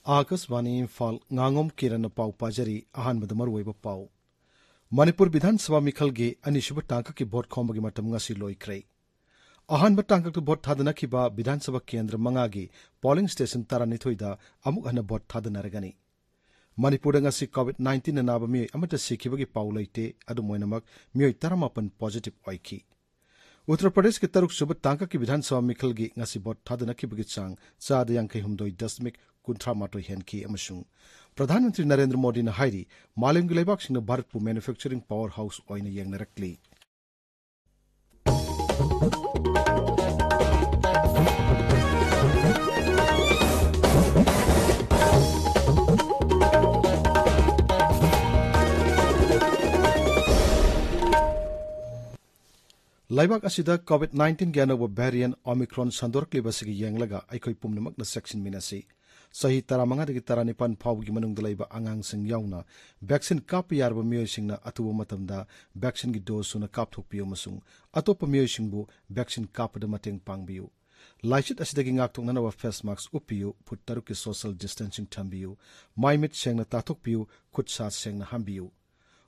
Akashvani Imphal Ngangom Kiran पाउ पाजरी अहानबद मरुवैब पाउ मणिपुर विधानसभा मिखलगी अनिसुब टांककी vote खोंबगी मतम ngasi लोइख्रे अहानब टांकक भोट थादनखिबा विधानसभा केंद्र मंगागी पोलिंग स्टेशन तारानिथोइदा अमुक हन भोट थादनरगनी मणिपुर ngasi कोविड-19 नाब मियोय अमत सिखिबगी पाउ लैते अदुमोइनमक मियोय 18 पॉजिटिव ओइखि उत्तर प्रदेश के तरुक सुब टांककी विधानसभा मिखलगी ngasi भोट थादनखिबगी चांग 4.53 हेनकी अमसुंग प्रधानमंत्री नरेंद्र मोदी ने हाइरी मालेम की लेबाकसिंग भारत पु मैन्युफैक्चरिंग पावर हाउस ओइना येंगनरक्ली लाइबाक असिदा कोविड-19 के अनोब वेरिएंट ओमिक्रॉन संदोरक्लिबसिगी येंगलगा अइखोइ पुमनमकना सेक्शन मिनासी सही 15 फाउगी मनुंग लैबा आंगांगसिंग याउना वैक्सीन काप यारबा मियोयसिंगना अतुबा मतमदा वैक्सीन की डोज सुना कापथोकपियो मसुंग अतोपा मियोयसिंगबु वैक्सीन कापदा मतेंग पांगबियो लाइचित असिदगी ngaktoknanaba फेस मास्क उपियो फुट तरुकी सोशल डिस्टेंसिंग थंबियो माइमिट सेंगना ताथोकपियो खुद सा सेंगना हांबियो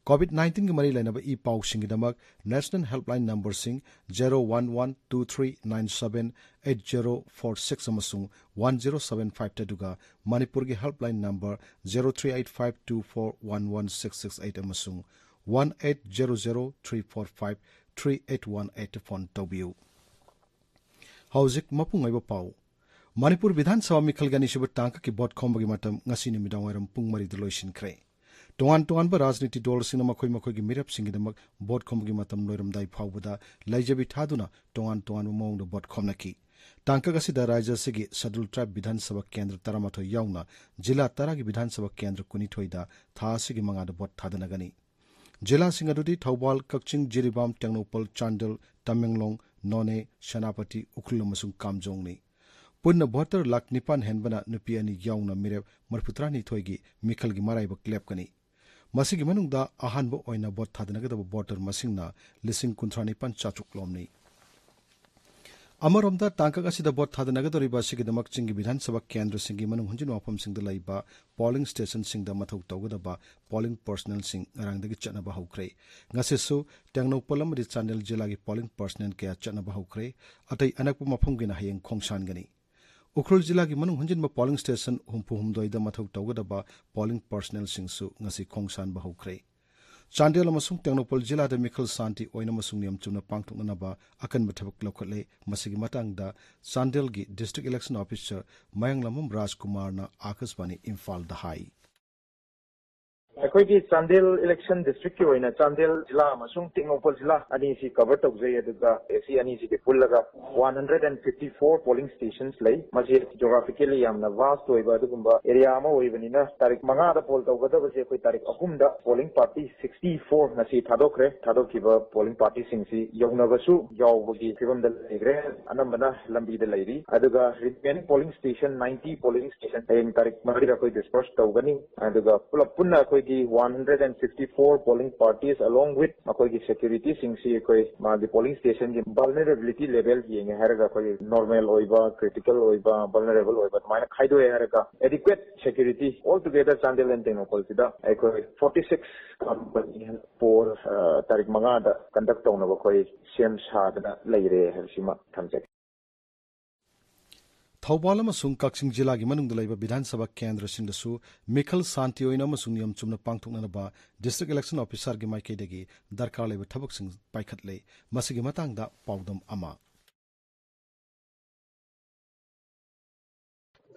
कोविड-19 के मरी लेनब ई पाउसिंगदमक नेशनल हेल्पलाइन नंबर सिंग 01123978046 अमसुंग 1075 तदुगा मणिपुर के हेल्पलाइन नंबर 0385241166 अमसुंग 1800345381 फोन तौबियो हौजिक मपुंगैब पाउ मणिपुर विधानसभा मिखलगनी सुब टांक की भोट खोंबगी मतम ngasi निमिदांगरम पुंग मरी दलोइसिनख्रे तोंगान तोंगानबा राजनीति दलसिंगना मखोइ मखोइगी मिरपसिंगदमक भोट खोंबगी मतम लोइरमदाइ फाउबदा लैजबि थादुना तोंगान तोंगान मौंगद भोट खोमनखि टांकक असिदा राज्यसिगी शेड्यूल ट्राइब विधानसभा केंद्र 13 याउना जिला 10 की विधानसभा केंद्र 12 था असिगी मंगाद भोट थादनगनी जिला सिंह अदुदि थौबाल कक्चिंग जिरिबाम टेंगनोपल चांडल तमेंगलोंग नोने सेनापति उखरुल अमसुंग कामजोंगनी पुन्न भोटर लाख 9 हेनबना नुपी अनि याउना मिरेब 32 गी मिखलगी मराइब क्लेपकनी मसिगी मनुंगदा अहानबो ओइना भोट थादनगदब भोटर मसिंगना 19 लोमनी अमरोमदा टांकक असिदा भोट थादनगदरिबा सिगिदमक चिंगी विधानसभा केंद्र सिंगी मनुंग हंजिन वाफम सिंगदा लैबा पोलिंग स्टेशन सिंगदा मथौ तौगदबा पोलिंग पर्सनल सिंग अरांगदगी चनबा हौख्रे ngasisu टेंगनोपल अमदि चांडेल जिला की पोलिंग पर्सनल के चनबा हौख्रे अतै अनकप मफमगिना हयेंग खोंगसानगनी उखरुल जिला की मनुंग हंजिन पोलिंग स्टेशन हुमपुहुमदोइदा मथौ तौगदबा पोलिंग पर्सनल सिंगसु ngasi खोंगसान हौख्रे चांडेल अमसुंग टेंगनोपल जिला द मिखल शांति ओइना मसुंग नियम चुना पांगथोकनबा अकनब थबक लौखले मसिगी मतंगदा चांडेल की डिस्ट्रिक्ट इलेक्शन ऑफिसर मयंगलमम राजकुमार ना आकाशवाणी इम्फाल दहाई अखोई चांदेल इलेक्शन डिस्ट्रिक्ट की होइना चांदेल जिला अमसुंग टेंगनोपल जिला अनि सी कवर तौजै अदुगा एसी अनि सी के पुल्लगा 154 पोलिंग स्टेशंस लई मजे ज्योग्राफिकली यामना वास्ट होइबा अदुगुंबा एरिया अमा होइबनिना तारिख 5 दा पोल तौगदबसे अखोई तारिख 3 दा पोलिंग पार्टी 64 नसी थादोखरे थादोखिबा पोलिंग पार्टी सिंगसी यौनबसु यावबगी फिबमदा लेग्रे अनंबना लंबी दा लैरी अदुगा remaining polling station 90 polling station एन तारिख 3 दा कोई डिस्पर्स तौगनी अदुगा पुलप पुन्ना कोई 154 polling parties along with अखोई की security सिंगसी कोई मागी polling station की vulnerability level येंगे हरगा कोई normal होइबा critical होइबा vulnerable होइबा मायना खाइदो हरगा adequate security all together Chandel and Tengnoupal सिदा कोई 46 कंपनी पोर तारीख 5 दा कंडक्ट तौनबा कोई सेम सादना लैरे हरसिमा थमजे थौबाल अमसुंग कक्सिंग जिला की मनुंग लैबा विधानसभा केंद्र सिंगदसु मिखल शांति ओइना अमसुंग नियम चुमना पांगथोकनबा डिस्ट्रिक्ट इलेक्शन ऑफिसर की माइकेदगी दरकार लैबा थबकसिंग पाइखतले मसिगी मतंगदा पाउदम अमा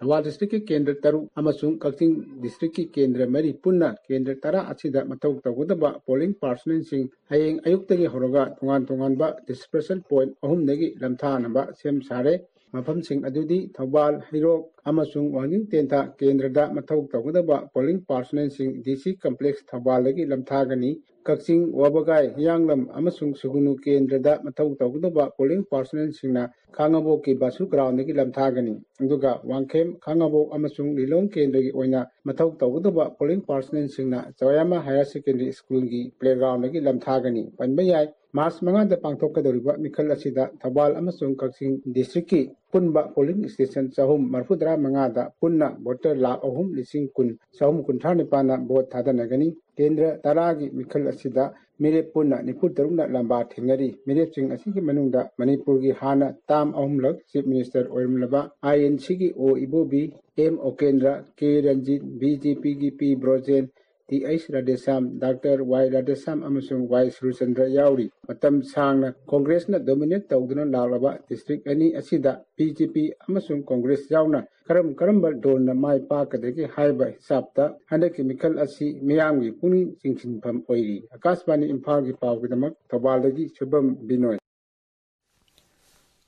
थौबाल डिस्ट्रिक्ट के केंद्र तरु अमसुंग कक्सिंग डिस्ट्रिक्ट की केंद्र मरी पुन्ना केंद्र 10 असिदा मथौ तौगदबा पोलिंग पर्सनल सिंग हयेंग अयुक्तगी होरगा तोंगान तोंगानबा डिस्पर्सल पॉइंट 3 दगी लमथानबा सेम सारे मफम सिंग अदुदी थौबाल हिरोक अमसुंग वांगिंग तेंथा केंद्रदा मथौ तौगदबा पोलिंग पर्सनल सिंग डीसी कॉम्प्लेक्स थौबाल दगी लमथागनी Kakching Wabagai Yanglam amasung Sugunu Kendrada Matau Tawgudaba polling personnel singna Kangabo ki basu ground ki lamthagani duga Wangkem Kangabo amasung Lilong Kendri oina Matau Tawgudaba polling personnel singna Chawayama Higher Secondary School ki playground ki lamthagani Panbayai Mars Mangada Pangtokadoriba Mikal Asida Tabal amasung Kakching District ki Punba polling station Sahum Marfudra Mangada Punna voter la Ohum Lising Kun Sahum Kunthani Pana vote Tadanagani Kendra Taragi Mikal Asida Mire Punna Nipur Taruna Lamba Thingari Mire Sing Asiki Manungda Manipur ki Hana Tam Ahumlak Chief Minister Oimlaba INC ki O Ibobi M Okendra K Ranjit BJP ki P Brojen T.H. Radesam, Dr. Y. Radesam amasung Y. Surchandra Yauri. Matam sangna Congress na dominate tawduna lalaba district ani asida BJP amasung Congress yauna karambal dol na mai pa kadagi haiba hisabta handaki mikal asi miyamgi puni singsinpham oiri. Akashbani Imphal gi pawgidamak Thobaldagi Shubham Binoy.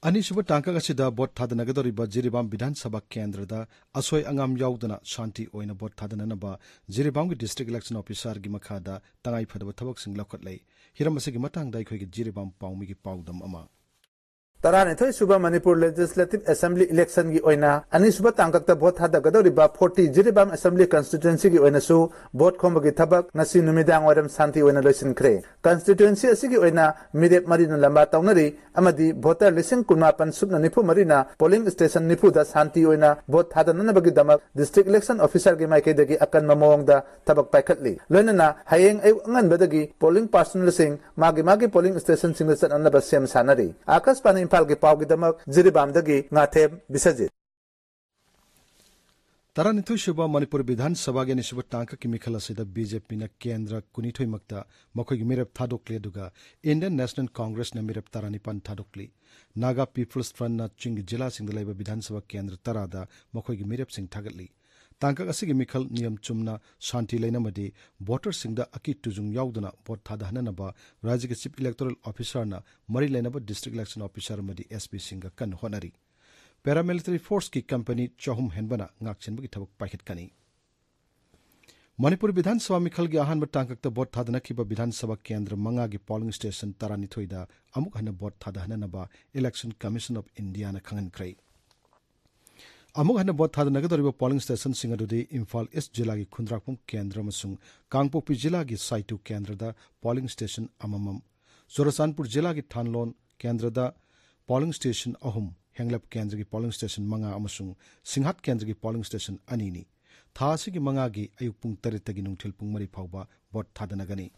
Anisuba tangka asida bot thadanagadoriba Jiribam Bidhan Sabha Kendrada asoi angam yaudana shanti oina bot thadananaba Jiribam gi district election officer gi makhada tangai phadaba thabak sing lakhatlei hiramase gi matangda ikhoi gi Jiribam paumi gi paudam ama Taranithoi Suba Manipur Legislative Assembly election gi oina ani suba tangkakta vote hadagadoriba 40 Jiribam Assembly constituency gi oina su vote khombagi thabak nasi numidang waram santi oina loisinkhre constituency asigi oina mirep marina lamba tawnari amadi voter lising kunmapan subna nipu marina polling station nipu da santi oina vote hadananabagi damak district election officer gi maikedagi akan mamongda thabak paikhatli loinana hayeng ay nganbadagi polling personnel sing magi polling station sing da chananaba sem sanari akashbani Imphal ki pawgidamak Jiribamdagi Ngangte Bisajit. Taranithu Shuba Manipur Bidhan Sabha ge nishuba tangka ki mikhala sida BJP na Kendra kunithoi makta makhoi gi mirep thadokle duga Indian National Congress na mirep taranipan thadokli Naga People's Front na Ching Jila singda laiba Bidhan Sabha Kendra tarada makhoi gi mirep sing thagatli tangka asigi mikhal niyam chumna shanti lainamadi voter singda aki tujung yauduna vote thadahanaba Rajya ke Chief Electoral Officer na mari lainaba District Election Officer madi SP singa kan honari paramilitary force ki company chahum henbana ngakchenbagi thabak paikhet kani Manipur Bidhan Sabha mikhal gi ahan batangkakta vote thadana khiba Bidhan Sabha Kendra manga gi polling station taranithoida amuk hana vote thadahanaba Election Commission of India na khangan krai Amuk hana vote thadanagadoriba polling station singadudi Imphal East Jila gi Khundrakpum Kendra masung Kangpokpi Jila gi Saitu Kendra da polling station amamam Churasanpur Jila gi Thanlon Kendra da polling station ahum Henglap Kendra gi polling station manga amasung Singhat Kendra gi polling station anini Thasi gi manga gi ayuk pung 3 tagi nungthil pung 3 phawba vote thadanagani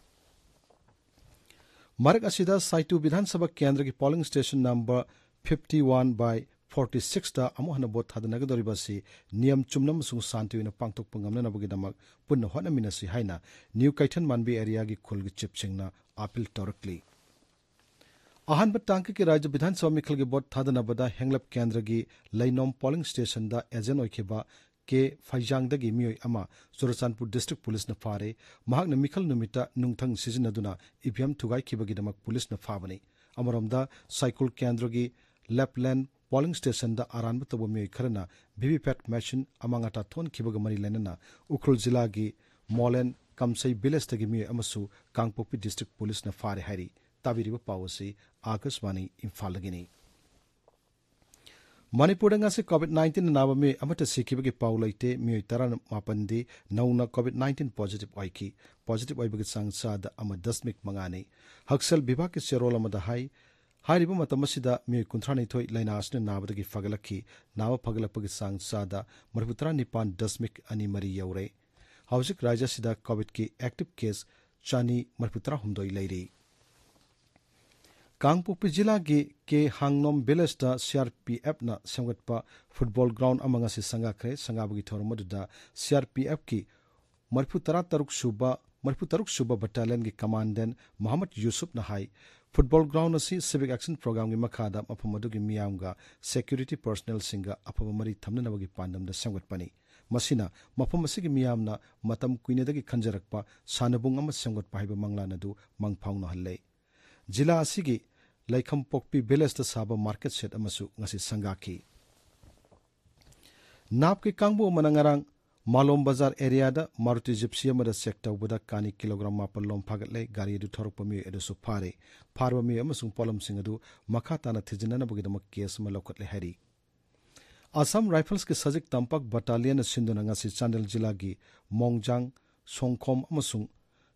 Marak asida Saitu Bidhan Sabha Kendra gi polling station number 51 by 46 da amuhana bot thadanagadoribasi niyam chumnam sung santi wina pangtok pangamna nabugidamak punna honaminasi haina New Kaithan Manbi area gi khulgi chipsingna appeal torakli ahan batangki ki Rajya Bidhan Sabha mikhal gi bot thadanabada Henglap Kendra gi Lainom polling station da agent oikhiba ke Faijang dagi mioi ama Churachandpur District Police na fare mahakna mikhal numita nungthang sizinaduna EVM thugai khibagidamak police na fabani amaromda Cycle Kendra gi Lapland polling station da aran batabu mioi kharana VVPAT machine amangata thon khibaga mari lenana Ukhrul Jila gi Molen Kamsai village tagi mioi amasu Kangpokpi District Police na fare hari tabiriba pawasi Akashbani Imphal lagini Manipur nga se COVID-19 naba me amata sikhibagi paulaite mioi taran mapandi nauna COVID-19 positive oiki positive oibagi sangsa da ama dasmik mangani haksal bibha ke serol amada hai Hairiba matamasida mi kuntrani thoi laina asne nabadagi fagalaki nawa fagalapagi sangsa da marputra nipan dasmik ani mari yaure hausik raja sida covid ki active case chani marputra humdoi leiri Kangpokpi Jila gi ke Hangnom village da CRPF na semgatpa football ground amanga si sangakre sangabagi thormaduda CRPF ki marputra taruk suba battalion gi commandant Muhammad Yusuf na hai Football ground asi civic action program gi makhada maphamadu gi miyamga security personnel singa aphamari thamnanabagi pandamda semgatpani masina mafam asigi miyamna matam kuinedagi khanjarakpa sanabung ama semgatpa haiba manglanadu mangphawna halle jila asigi laikham pokpi village da saba market set amasu ngasi sangaki napki kangbu manangarang Malom Bazar area da Maruti Gypsy amada sector wada kani kilogram mapal lom phagat le gari du thorok pami edu su phare pharwa mi amasung polam sing adu makha tana thijinana bugidama case ma lokhat le hari Assam Rifles ke sajik tampak battalion sinduna ngasi Chandel jila gi Mongjang Songkhom amasung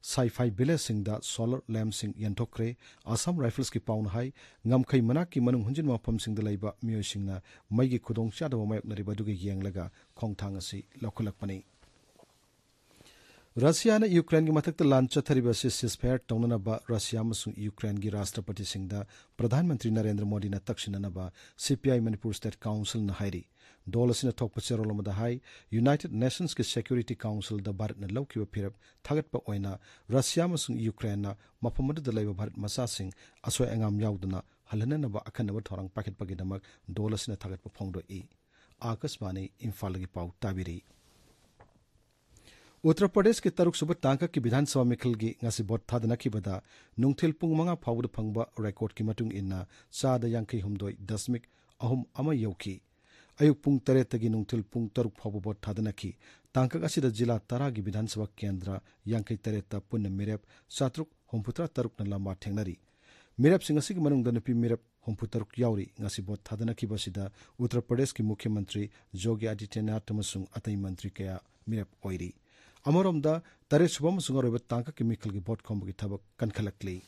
Sci-Fi village sing da solar lamp sing yanthokre Assam Rifles ki paun hai ngamkhai mana ki manung hunjin mafam sing da laiba miyoi singna mai gi khudong cha da mayok nari badu gi yenglaga khongthang asi lokhulak pani Russia na Ukraine gi mathak ta lan chathariba se ceasefire tonana ba Russia amasung Ukraine gi Rashtrapati sing da Pradhan Mantri Narendra Modi na takshinana ba CPI Manipur State Council na hairi Dolasina thokpa cherolama da hai United Nations ke Security Council da Bharat na laukiwa phirap thagatpa oina Russia amasung Ukraine na mafamadu da laiba Bharat masa sing asoi angam yauduna halanana ba akhanaba thorang paket pagidamak dolasina thagatpa phongdo e Akashvani Imphal gi pau tabiri Uttar Pradesh ke taruk suba tangka ki Vidhan Sabha Mikhil gi ngasi bot thadana ki bada nungthil pung manga phawud phangba record ki matung inna sada yangkai humdoi dasmik ahum ama yauki ayuk pung tare tagi nungthil pung taruk phawbu bot thadana ki tangka asida jila tara gi Vidhan Sabha Kendra yangkai tare ta punna mirep satruk humputra taruk na lamba thengnari mirep singasi ki manung danupi mirep humputaruk yauri ngasi bot thadana ki basida Uttar Pradesh ki Mukhyamantri Yogi Adityanath amasung atai mantri kaya mirep oiri Amoromda tare subam sungaroiba tangka ki mikhil gi bot khombu gi thabak kankhalakli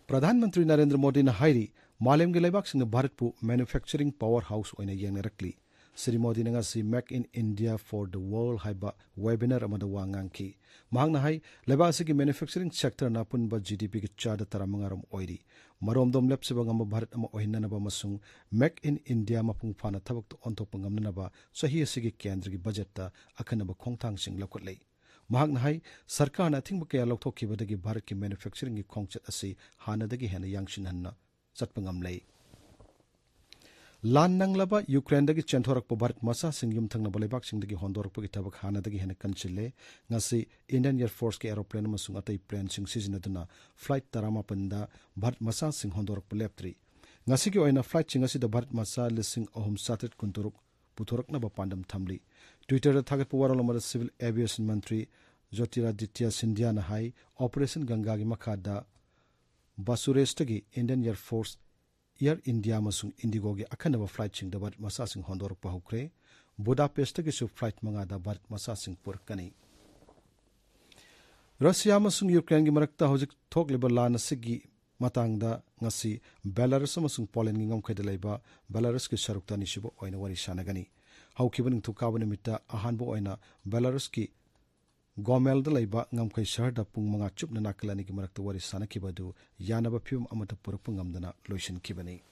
Pradhan Mantri Narendra Modi na hairi malem gi laibak sing Bharat pu manufacturing powerhouse oina yengnarakli Sri Modi nga si Make in India for the World haiba webinar amada wangangki mahangna hai laibak si manufacturing sector na punba GDP gi chada taramangarom oiri maromdom lepsiba ngam Bharat ama ohinna ba masung Make in India mapung phana thabak to onthok pangamna ba sahi asigi kendra gi budget ta akhana ba khongthang sing lakotlei mahangna hai sarkar na thingba kaya lokthokibadagi Bharat ki manufacturing gi khongchat asi hanadagi hena yangshin hanna chatpangam lei Lan nanglaba Ukraine dagi chentorak po Bharat masa sing yumthang na balibak sing dagi hondorak po gitabak hana dagi hena kanchile ngasi Indian Air Force ke aeroplane masung atay plane sing sizinaduna flight tarama panda Bharat masa sing hondorak po leptri ngasi ki oina flight sing ngasi da Bharat masa lising ohum satet kunturuk putorak na ba pandam thamli Twitter da thagat po waralama Civil Aviation Mantri Jyotiraditya Scindia na hai Operation Ganga gi makhada Basurestagi Indian Air Force Air India masung Indigo gi akhanaba flight sing da Bharat masa sing hondorok pa hukre Budapest gi su flight manga da Bharat masa sing pur kani Russia masung Ukraine gi marakta hojik thokleba lan sigi matangda ngasi Belarus masung Poland gi ngamkhai da leiba Belarus ki sarukta ni shibo oina wari sanagani haukiban thukabani mitta ahanbo oina Belarus ki Gomel da leiba ngamkhai shahar da pung manga chupna nakalani gi marakta wari sanakibadu yanaba phim amata purapung ngamdana loishin kibani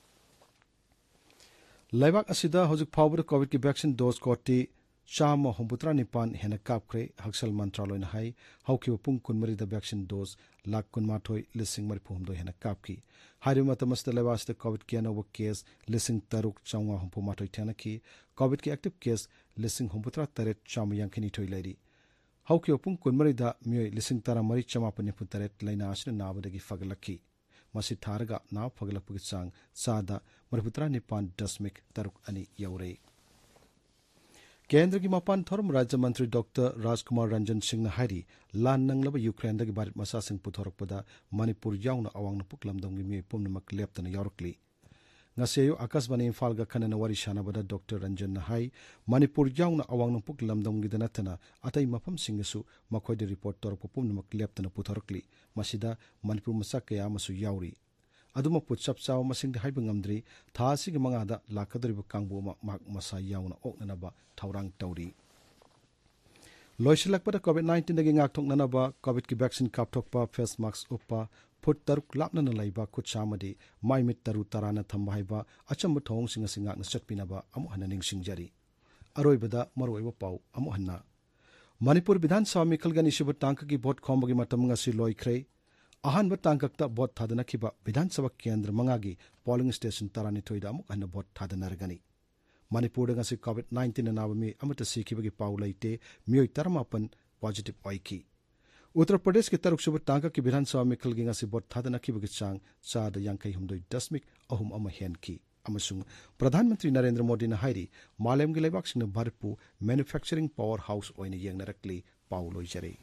Laibak asida hojik phawbur COVID ki vaccine dose koti chama homputra nipan hena kapkre haksal mantraloy na hai haukiba pung kunmari da vaccine dose lak kunmathoi lising mari phumdo hena kapki hari matamas da laibas da COVID ki anawa case lising taruk changwa hompu mathoi thanaki COVID ki active case lising homputra taret chama yankini thoi lairi Hauki opung kunmari da miyoi lising tara mari chamapani putaret laina asina nabadagi fagalaki masi tharaga na fagalapagi chang sada mariputra nipan dasmik taruk ani yaurei Kendra ki mapan thorum Rajya Mantri Dr. Rajkumar Ranjan Singh na hari lan nanglaba Ukraine dagi Bharat masa sing puthorakpada Manipur yauna awang na puklamdam gi miyoi pumnamak leptana yaurukli Ngaseyo Akashvani Imphal ga khanana wari shanabada Dr. Ranjan na hai Manipur yauna awang nungpuk lamdam gidana tana atai mafam singasu makhoi de report torpo pumnamak leptana puthorakli masida Manipur masak kaya masu yauri aduma putsap chaw masing haiba ngamdri thasi gi mangada lakadriba kangbu mak masa yauna oknana ba thaurang tauri loisilakpada COVID-19 dagi ngak thoknana ba COVID ki vaccine kapthokpa face mask uppa Put taruk lapna na laiba kutsamadi mai mit taru tarana thamba haiba achamba thong singa singa na chatpina ba amu hananing singjari aroi bada maroi ba pau amu hanna Manipur Vidhan Sabha Mikhil gani shibu tangka ki bot khombagi matam nga si loikre ahan ba tangkak ta bot thadana kiba Vidhan Sabha Kendra mangagi polling station tarani thoida amu hanna bot thadana ragani Manipur nga si COVID-19 na nawami amata sikibagi pau laite miyoi tarmapan positive oiki Uttar Pradesh ke taruk subut tangka ki Vidhan Sabha Mikhil gi ngasi bot thadana ki bagi chang cha da yangkai humdoi dasmik ahum ama hen ki अमसुंग प्रधानमंत्री नरेंद्र मोदी ने हाइरी मालेम के लेबाक्सिंग भारतपु manufacturing power house ओइने येंगनरक्ली पाउ लोइजरे।